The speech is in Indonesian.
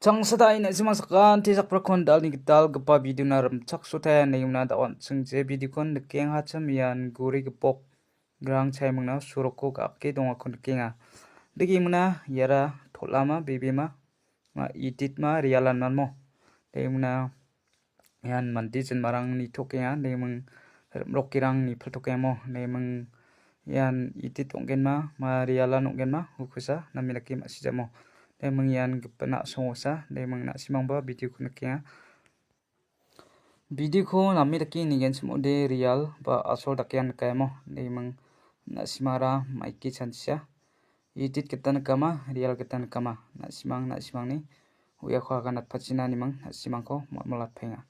Chang sadai na simang sakan ti sak prakon dal ni gital gapa video na ram chak sutaya na yung na dawan sing je video kon de keng ha cham yan guri gepok grang chai mangna suroko ka ke dong akon kenga degi muna yara tholama bebe ma itit ma rialan man mo de muna yan mandi chen marang ni thokenga de mung rokirang ni phaltoke mo de mung yan itit onggen ma rialan onggen ma hukusa namilaki ma sijamo demang yan gepana songosa demang na simang ba video ko nakia video ko nami daki nigen semode real ba asol dakian kaimo demang na simara maiki chansya edit ketan kama real ketan kama na simang ni uya ko akan pachina nimang na simang ko molat phenga